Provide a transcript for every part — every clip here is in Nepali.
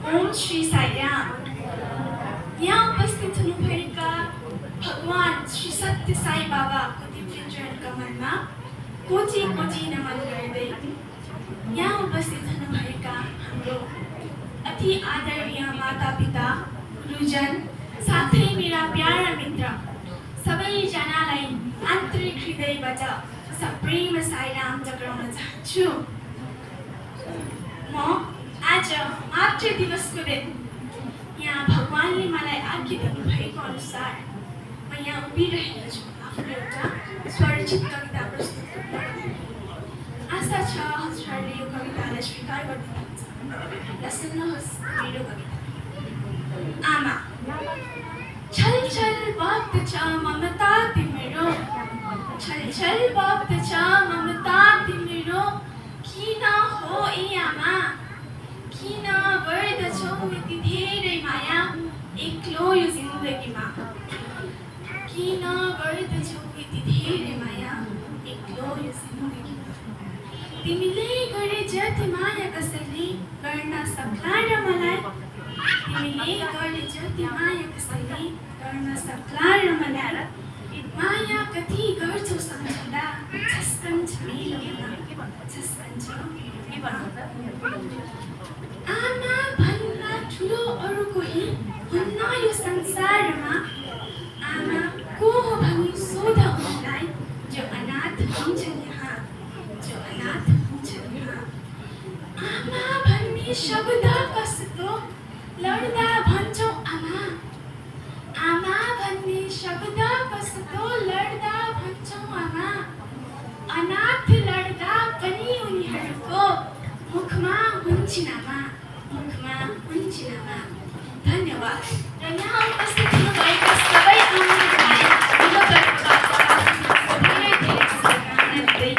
ओम श्री साईराम। यहाँ उपस्थित हुनुभएका भगवान श्री सत्य साई बाबाको दिव्य चरण कमलमा कोटी कोटी नमन गर्दै यहाँ उपस्थित हुनुभएका हाम्रो अति आदरणीय मातापिता, गुरुजन साथै मेरा प्यारा मित्र सबैजनालाई आन्तरिक हृदयबाट सप्रेम साईराम टक्राउन चाहन्छु। म आज मातृ दिवसको दिन यहाँ भगवानले मलाई आज्ञा दिनुभएको अनुसार म यहाँ उभिरहेको छु आफ्नो एउटा स्वरचित कविता प्रस्तुत गर्न। आशा छ हजुरहरूले यो कवितालाई स्वीकार गरिदिनुहुन्छ र सुन्नुहोस् मेरो कविता। आमा, छल छल बग्दछ ममता तिम्रो, छल छल बग्दछ ममता तिम्रो, किन हो ए आमा, किन गर्दछौ यति धेरै माया एक्लो यो जिन्दगीमा, किन गर्दछौ यति धेरै माया एक्लो यो जिन्दगीमा। तिमीले गरे जति माया कसैले गर्न सक्ला र मलाई, तिमीले गरे जति माया कसैले गर्न सक्ला र मलाई, माया कति गर्छौ सम्झँदा झस्कन्छ मेरो मन, झस्कन्छ मेरो मन। आमा भन्दा ठुलो अरू कोही हुन्न यो संसारमा, आमा को हो भनी सोध उनलाई जो अनाथ हुन्छन् यहाँ, जो अनाथ हुन्छन् यहाँ। आमा भन्ने शब्द कस्तो लड्दा भन्छौ आमा, आमा भन्ने शब्द कस्तो लड्दा भन्छौ आमा, अनाथ लड्दा पनि उनीहरूको मुखमा हुन्छन् आमा, मुखमा हुन्छन् आमा। धन्यवाद। र यहाँ उपस्थित हुनुभएका सबै आमाहरूलाई मेरो तर्फबाट धेरै धेरै शुभकामना दिँदै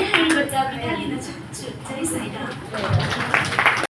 यहाँबाट बिदा लिन चाहन्छु। जय साईराम।